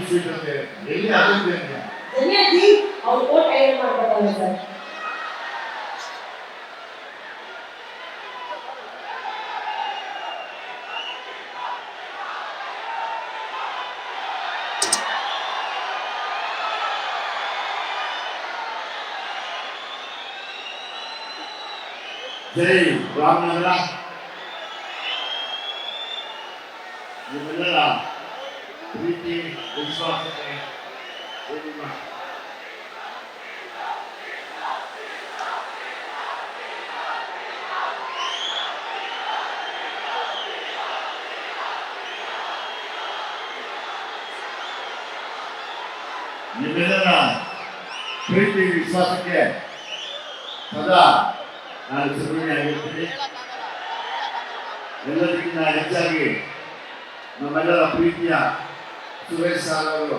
Sweet ಅಂತ ಎಲ್ಲಿ ಆಗುತ್ತೆ ಧನ್ಯಜಿ ಅವ್ರು ಕೋಟ್ ಐರನ್ ಮಾಡ್ಕೊತಾರೆ ಸರ್. ಜೈ ರಾಮನಗರ. ನಿಮ್ಮೆಲ್ಲರ ಪ್ರೀತಿ ವಿಶ್ವಾಸಕ್ಕೆ ನಿಮ್ಮೆಲ್ಲರ ಪ್ರೀತಿ ವಿಶ್ವಾಸಕ್ಕೆ ಸದಾ ನಾನು ಸುರುಣಿಯಾಗಿರ್ತೀನಿ. ಎಲ್ಲರಿಗಿಂತ ಹೆಚ್ಚಾಗಿ ನಮ್ಮೆಲ್ಲರ ಪ್ರೀತಿಯ ಸುರೇಶ್ ಸರ್ ಅವರು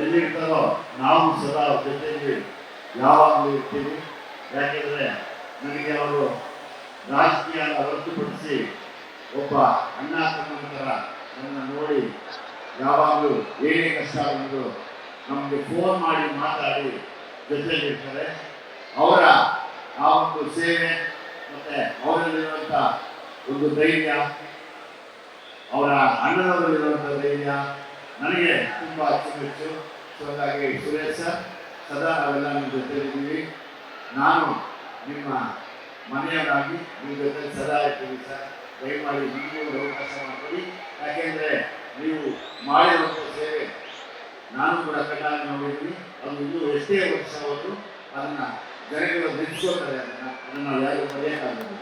ಎಲ್ಲಿರ್ತಾರೋ ನಾವು ಸದಾ ಜೊತೆಯಲ್ಲಿ ಯಾವಾಗಲೂ ಇರ್ತೀವಿ. ಯಾಕೆಂದರೆ ನನಗೆ ಅವರು ರಾಜಕೀಯ ಹೊರತುಪಡಿಸಿ ಒಬ್ಬ ಅಣ್ಣ ತಮ್ಮನ ಥರ ನನ್ನ ನೋಡಿ ಯಾವಾಗಲೂ ಏನೇ ಕಷ್ಟ ಬಂದು ನಮಗೆ ಫೋನ್ ಮಾಡಿ ಮಾತಾಡಿ ಜೊತೆಯಲ್ಲಿರ್ತಾರೆ. ಅವರ ಆ ಒಂದು ಸೇವೆ ಮತ್ತು ಅವರಲ್ಲಿರುವಂಥ ಒಂದು ಧೈರ್ಯ, ಅವರ ಅಣ್ಣನವರಲ್ಲಿರುವಂಥ ಧೈರ್ಯ ನನಗೆ ತುಂಬ ಅಚ್ಚುಮೆಚ್ಚು. ಸೊ ಹಾಗಾಗಿ ಸುರೇಶ್ ಸರ್ ಸದಾ ನಾವೆಲ್ಲ ನಿಮ್ಮ ಜೊತೆಲಿದ್ದೀವಿ. ನಾನು ನಿಮ್ಮ ಮನೆಯವರಾಗಿ ನಿಮ್ಮ ಜೊತೆ ಸದಾ ಇರ್ತೀವಿ ಸರ್. ದಯಮಾಡಿ ನಿಮಗೂ ಅವಕಾಶ ಮಾಡಿಕೊಡಿ. ಯಾಕೆಂದರೆ ನೀವು ಮಾಡಿರುವಂಥ ಸೇವೆ ನಾನು ಕೂಡ ಕಣ್ಣಾಗಿ ನೋಡಿದ್ದೀನಿ. ಅದು ಇನ್ನೂ ಎಷ್ಟೇ ವರ್ಷ ಹೋದರೂ ಅದನ್ನು ಜನಗಳು ನೆನೆಸ್ಕೊಳ್ತಾರೆ. ಅದನ್ನು ನಾವು ಯಾರು ಮರೆಯೋಕ್ಕಾಗಲ್ಲ.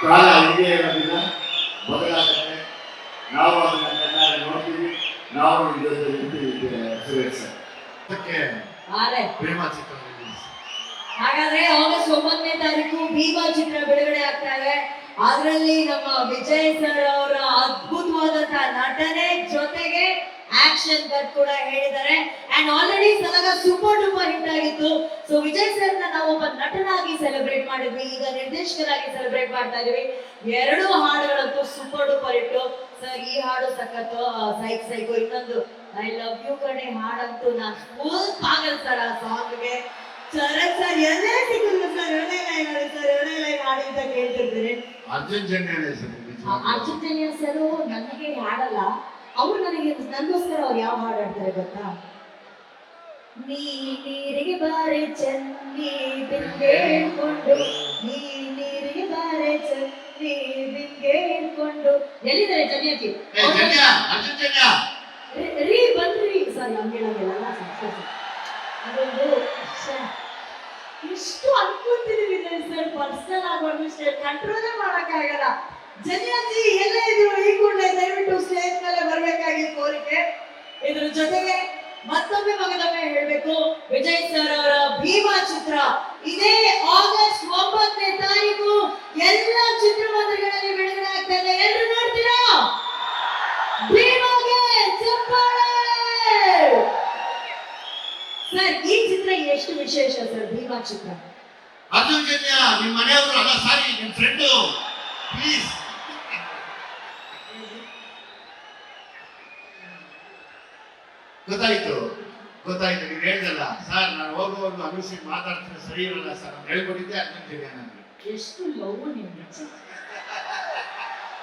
ಕಾಲ ಹಿಂಗೆ ಇರೋದಿಲ್ಲ, ಬದಲಾಗುತ್ತೆ. ನಾವು ಅದನ್ನು ಕಣ್ಣಾಗಿ ನೋಡ್ತೀವಿ. ನಾವು ನಿಮ್ಮ ಜೊತೆ ಇರ್ತೀವಿ ಸುರೇಶ್ ಸರ್. ಅದಕ್ಕೆ ಪ್ರೇಮ ಚಿತ್ರ ಹಾಗಾದ್ರೆ ಆಗಸ್ಟ್ 9ನೇ ತಾರೀಕು ಭೀಮಾ ಚಿತ್ರ ಬಿಡುಗಡೆ ಆಗ್ತಾ ಇದೆ. ಅದರಲ್ಲಿ ನಮ್ಮ ವಿಜಯ್ ಸರ್ ಅವರ ಅದ್ಭುತವಾದಂತಹ ನಟನೆ ಜೊತೆಗೆ ಆಕ್ಷನ್ ಕಟ್ ಕೂಡ ಹೇಳಿದ್ದಾರೆ. And already Salaga super duper hit ಆಗಿತ್ತು. ಸೊ ವಿಜಯ್ ಸರ್ ನಾವು ಒಬ್ಬ ನಟನಾಗಿ ಸೆಲೆಬ್ರೇಟ್ ಮಾಡಿದ್ವಿ, ಈಗ ನಿರ್ದೇಶಕರಾಗಿ ಸೆಲೆಬ್ರೇಟ್ ಮಾಡ್ತಾ ಇದೀವಿ. ಎರಡು ಹಾಡುಗಳಂತೂ ಸೂಪರ್ ಡೂಪರ್ ಹಿಟ್ಟು ಸರ್. ಈ ಹಾಡು ಸಖತ್ತು, ಸೈಕ್ ಸೈಕು. ಇನ್ನೊಂದು ಐ ಲವ್ ಯು ಕಡೆ ಹಾಡಂತೂ ನಾನು ಫುಲ್ ಪಾಗಲ್ ಸರ್ ಆ ಸಾಂಗ್ಗೆ. ಚರಣ್ ಸರ್ ಎಲ್ಲೇ ಸಿಕ್ಕಿದ್ರು ಸರ್ ಎರಡೇ ಲೈನ್ ಹಾಡಿ ಸರ್, ಎರಡೇ ಲೈನ್ ಹಾಡಿ ಅಂತ ಕೇಳ್ತಿರ್ತೀನಿ. ಅರ್ಜುನ್ ಜನ್ಯ ಸರ್ ನನಗೆ ಹಾಡಲ್ಲ, ಅವ್ರು ನನಗೆ ನನಗೋಸ್ಕರ ಅವ್ರು ಯಾವ ಹಾಡು ಹಾಡ್ತಾರೆ ಗೊತ್ತಾ? ನೀ ನೀರಿಗೆ ಬಾರೆ ಚನ್ನಿ ಬಿಂಗೆ ಇಟ್ಕೊಂಡು, ನೀ ನೀರಿಗೆ ಬಾರೆ ಚನ್ನಿ ಬಿಂಗೆ ಇಟ್ಕೊಂಡು. ಎಲ್ಲಿದ್ದಾರೆ ಜನ್ಯಾಜಿ? ರೀ ಬಂದ್ರಿ ಸರ್. ನಮ್ಗೆ ಹೇಳೋದಿಲ್ಲ ಅದೊಂದು ಎಷ್ಟು ಅನ್ಕೊಂತೀನಿ ಸರ್. ಪರ್ಸನಲ್ ಆಗೋದು ಕಂಟ್ರೋಲೇ ಮಾಡಕ್ಕಾಗಲ್ಲ. ಜನ್ಯಾಜಿ ಎಲ್ಲ ಇದ್ರು ಈ ಕೂಡಲೇ ದಯವಿಟ್ಟು ಸ್ಟೇಜ್ ಮೇಲೆ ಬರ್ಬೇಕಾಗಿ ಕೋರಿಕೆ. ಇದ್ರ ಜೊತೆಗೆ ಮತ್ತೊಮ್ಮೆ ಮಗದೊಮ್ಮೆ ಹೇಳ್ಬೇಕು, ವಿಜಯ್ ಸರ್ ಅವರ ಭೀಮಾ ಚಿತ್ರ ಇದೇ ಆಗಸ್ಟ್ 9ನೇ ತಾರೀಕು ಎಲ್ಲ ಚಿತ್ರಮಂದಿರಗಳಲ್ಲಿ ಬಿಡುಗಡೆ ಆಗ್ತಾ ಇದೆ. ಎಲ್ಲರೂ ನೋಡ್ತೀರಾ? ಭೀಮಾಗೆ ಚಪ್ಪಾಳೆ ಸರ್. ಈ ಚಿತ್ರ ಎಷ್ಟು ವಿಶೇಷ ಸರ್ ಭೀಮಾ ಚಿತ್ರ? ಅರ್ಜುನ್ ಜನ್ಯ ನಿಮ್ಮ ಮನೆಯವರು ಅಲ್ಲ, ಸಾರಿ ನಿಮ್ಮ ಫ್ರೆಂಡು, ಪ್ಲೀಸ್. ಗೊತ್ತಾಯ್ತು ನೀವು ಹೇಳ್ದಲ್ಲ ಸರ್. ನಾನು ಹೋಗುವಾಗ ಅನುಷಿ ಮಾತಾಡ್ತೀನಿ ಸರಿ ಇರಲ್ಲ ಸರ್ ಅಂತ ಹೇಳ್ಕೊಟ್ಟಿದ್ದೆ. ಅರ್ಜುನ್ ಜನ್ಯ ನನಗೆ ಎಷ್ಟು ಲವ್ ನಿಮ್ಗೆ.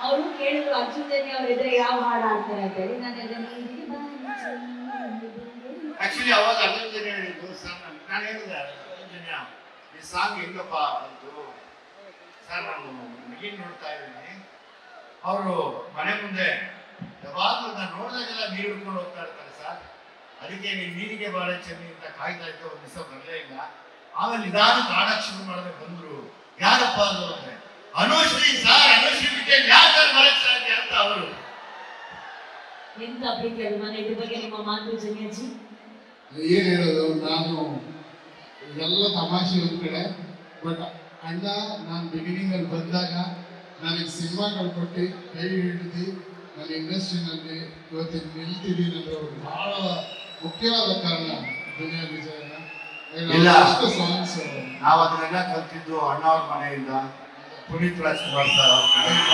ಅವರು ಕೇಳಿದ್ರು ಅರ್ಜುನ್ ಜನ್ಯ ಅವ್ರ ಇದ್ರೆ ಯಾವ ಹಾಡು ಆಡ್ತಾರೆ ಅಂತ ಹೇಳಿ. ಆಕ್ಚುಲಿ ಅವಾಗ ಅರ್ಜುನ್ ಜನ್ಯ ಹೇಳಿದ್ದು ಸರ್. ನಾನು ಹೇಳಿದೆ ಅರ್ಜುನ್ ಜನ್ಯ ಈ ಸಾಂಗ್ ಹೆಂಗಪ್ಪ ಅಂತು ಸರ್. ನಾನು ಮಗಿನ್ ನೋಡ್ತಾ ಇದ್ದೀನಿ, ಅವರು ಮನೆ ಮುಂದೆ ಯಾವಾಗಲೂ ನಾನು ನೋಡಿದಾಗೆಲ್ಲ ನೀರು ಹಿಡ್ಕೊಂಡು ಹೋಗ್ತಾ ಇರ್ತಾರೆ ಸರ್. ಅದಕ್ಕೆ ನೀವು ನೀರಿಗೆ ಬಾಳೆ ಚೆನ್ನಿ ಅಂತ ಕಾಯ್ತಾ ಇದ್ದೆ. ಒಂದು ದಿವಸ ಬರಲೇ ಇಲ್ಲ. ಆಮೇಲೆ ನಿಧಾನಕ್ಕೆ ಆಡಕ್ಕೆ ಶುರು ಮಾಡಿದ್ರೆ ಬಂದ್ರು. ಯಾರಪ್ಪ ಅದು ಅಂದ್ರೆ ಅನುಶ್ರೀ ಸರ್. ಅನುಶ್ರೀ ಬಿಟ್ಟೆ ಯಾರು ಬರಕ್ ಸಾಧ್ಯ ಅಂತ ಅವರು. ಎಂತ ಪ್ರೀತಿ ಅಭಿಮಾನ. ಇದ್ರ ಬಗ್ಗೆ ನಿಮ್ಮ ಮಾತು ಜನ್ಯಾಜಿ? ಏನ್ ಹೇಳೋದು, ನಾನು ಎಲ್ಲ ತಮಾಷೆ ಒಂದ್ ಕಡೆ. ಬಟ್ ಅಣ್ಣ ನಾನು ಬಿಗಿನಿಂಗ್ ಅಲ್ಲಿ ಬಂದಾಗ ನನಗೆ ಸಿನಿಮಾಗಳು ಕೊಟ್ಟು ಕೈ ಹಿಡಿದು ನನ್ನ ಇಂಡಸ್ಟ್ರಿನಲ್ಲಿ ಇವತ್ತಿನ ನಿಲ್ತಿದ್ದೀನಿ ಅಂದ್ರೆ ಅವ್ರು ಬಹಳ ಮುಖ್ಯವಾದ ಕಾರಣ ದುನಿಯಾ ವಿಜಯನ. ಸಾಂಗ್ಸ್ ನಾವು ಅದನ್ನೆಲ್ಲ ಕಲ್ತಿದ್ದು ಅಣ್ಣವ್ರ ಮನೆಯಿಂದ, ಪುನೀತ್ ರಾಜ್ಕುಮಾರ್ ಸರ್ ಅವ್ರ ಕಡೆಯಿಂದ.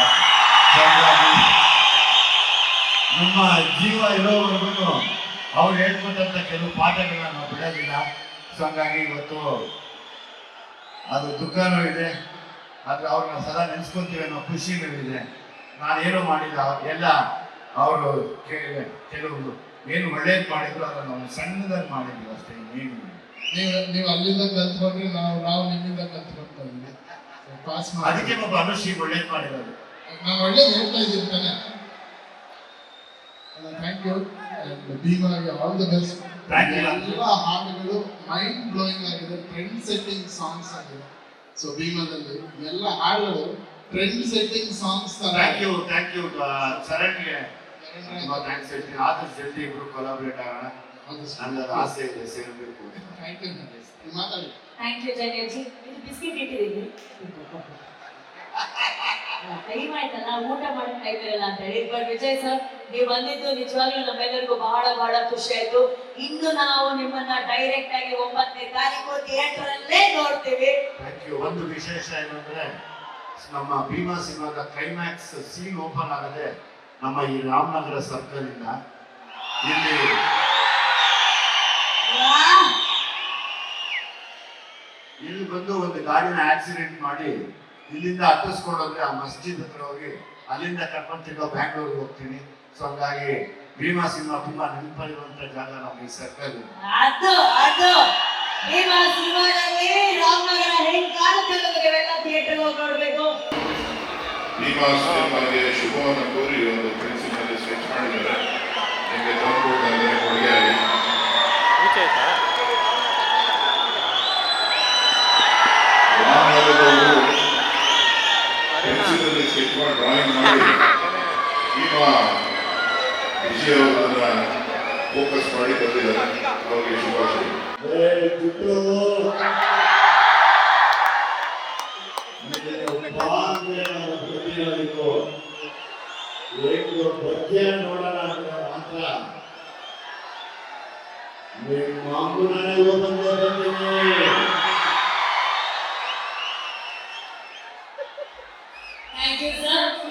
ನಮ್ಮ ಜೀವ ಇರೋವರೆಗೂ ಅವ್ರು ಹೇಳ್ಕೊಟ್ಟಂತ ಕೆಲವು ಪಾಠಗಳನ್ನ ನಾವು ಬಿಡೋದಿಲ್ಲ. ಸೊ ಹಂಗಾಗಿ ಇವತ್ತು ಅದು ದುಃಖನೂ ಇದೆ, ಆದ್ರೆ ಅವ್ರನ್ನ ಸದಾ ನೆನೆಸ್ಕೊಂತೀವಿ ಅನ್ನೋ ಖುಷಿನೂ ಇದೆ. ನಾನೇನು ಮಾಡಿಲ್ಲ, ಎಲ್ಲ ಅವರು ಕೆಲವು ಏನು ಒಳ್ಳೇದು ಮಾಡಿದ್ರು ಅದನ್ನು ನಾವು ಸಣ್ಣದಾಗಿ ಮಾಡಿದ್ವಿ ಅಷ್ಟೇ. ನೀವು ಅಲ್ಲಿಂದ ಕಲ್ತ್ಕೊಂಡ್ರೆ ನಾವು ನಿಮ್ಮಿಂದ ಕಲ್ತ್ಕೊಂಡ್ವಿ. ಪಾಸ್ ಅದಕ್ಕೆ ಒಬ್ಬ ಅನುಶ್ರೀ ಒಳ್ಳೇದು ಮಾಡಿರೋದು. ನಾನು ಒಳ್ಳೇದು ಹೇಳ್ತಾ ಇದ್ದೀನಿ ತಾನೆ. Thank you. ಭೀಮಾಗೆ ಆಲ್ ದ ಬೆಸ್ಟ್. ಎಲ್ಲ ಹಾಡುಗಳು ಮೈಂಡ್ ಬ್ಲೋಯಿಂಗ್ ಆಗಿದೆ, ಟ್ರೆಂಡ್ ಸೆಟ್ಟಿಂಗ್ ಸಾಂಗ್ಸ್ ಆಗಿದೆ. ಸೊ ಭೀಮಾದಲ್ಲಿ ಎಲ್ಲ ಹಾಡುಗಳು trend setting songs. Thank you ಸರಣ್ಗೆ ಥ್ಯಾಂಕ್ಸ್ ಹೇಳ್ತೀನಿ. ಆದಷ್ಟು ಜಲ್ದಿ ಇಬ್ರು ಕೊಲಾಬ್ರೇಟ್ ಆಗೋಣ. ನನ್ನದು ಆಸೆ ಇದೆ ಸೇರಬೇಕು. Thank you. ಮಾತಾಡಿ. Thank you Jayaji. ಇದು ಬಿಸ್ಕೆಟ್ ಇಟ್ಟಿದ್ದೀನಿ. ಟೈಮ್ ಆಯ್ತಲ್ಲ, ಊಟ ಮಾಡೋ ಟೈಮ್ ಇರಲ್ಲ ಅಂತ ಹೇಳಿ. ಬಟ್ ವಿಜಯ್ ಸರ್, ನೀವು ಬಂದಿದ್ದು ನಿಜವಾಗ್ಲೂ ನಮ್ಮೆಲ್ಲರಿಗೂ ಬಹಳ ಬಹಳ ಖುಷಿ ಆಯ್ತು. ಇನ್ನು ನಾವು ನಿಮ್ಮನ್ನ ಡೈರೆಕ್ಟ್ ಆಗಿ 9ನೇ ತಾರೀಕು ಥಿಯೇಟರ್ ಅಲ್ಲೇ ನೋಡ್ತೀವಿ. Thank you. ಒಂದು ವಿಶೇಷ ಏನಂದ್ರೆ ನಮ್ಮ ಭೀಮಾ ಸಿನಿಮಾದ ಕ್ಲೈಮ್ಯಾಕ್ಸ್ ಸೀನ್ ಓಪನ್ ಆಗದೆ ನಮ್ಮ ಈ ರಾಮನಗರ ಸರ್ಕಲ್ ಇಂದ ಇಲ್ಲಿ ಬಂದು ಒಂದು ಗಾಡಿನ ಆಕ್ಸಿಡೆಂಟ್ ಮಾಡಿ ಇಲ್ಲಿಂದ ಹತ್ತಿಸ್ಕೊಂಡೋದ್ರೆ ಆ ಮಸ್ಜಿದ್ ಹತ್ರ ಹೋಗಿ ಅಲ್ಲಿಂದ ಕರ್ಕೊಂಡು ತಿರ್ಗೋ ಬ್ಯಾಂಗ್ಳೂರ್ಗೆ ಹೋಗ್ತೀನಿ. ಸೊ ಹಂಗಾಗಿ ಭೀಮಾ ಸಿನಿಮಾ ತುಂಬಾ ನೆನಪಲ್ಲಿರುವಂತ ಜಾಗ ನಮ್ಮ ಈ ಸರ್ಕಲ್. ಅದು ಭೀಮಾ ಸಿನಿಮಾದಲ್ಲಿ ರಾಮನಗರ ಹೆಂಗ್ ಕಾಣುತ್ತೆ ಎಲ್ಲ ಥಿಯೇಟರ್ ಹೋಗಿ ನೋಡ್ಬೇಕು. ಭೀಮಾ ಸಿನಿಮಾಗೆ ಶುಭವನ್ನು ಕೋರಿ ಒಂದು ಪ್ರಿನ್ಸಿಪಲ್ ಸ್ಕೆಚ್ ಮಾಡಿದ್ದಾರೆ. ನಿಮಗೆ ತಂದುಕೊಡ್ತಾರೆ ಕೊಡುಗೆ ಆಗಿ. ಪೆನ್ಸಿಲಲ್ಲಿ ಸ್ಕೆಚ್ ಮಾಡಿ ಡ್ರಾಯಿಂಗ್ ಮಾಡಿ ಭೀಮಾ ವಿಜಯ್ ಅವರನ್ನ ಫೋಕಸ್ ಮಾಡಿ ಬಂದಿದ್ದಾರೆ. ಅವರಿಗೆ ಶುಭಾಶಯ. ನೋಡೋಣ ಅಂದ್ರೆ ಮಾತ್ರ ನಿಮ್ಮ ಮಾಮೂಲೇ ಬಂದೇ ಬರ್ತೀನಿ.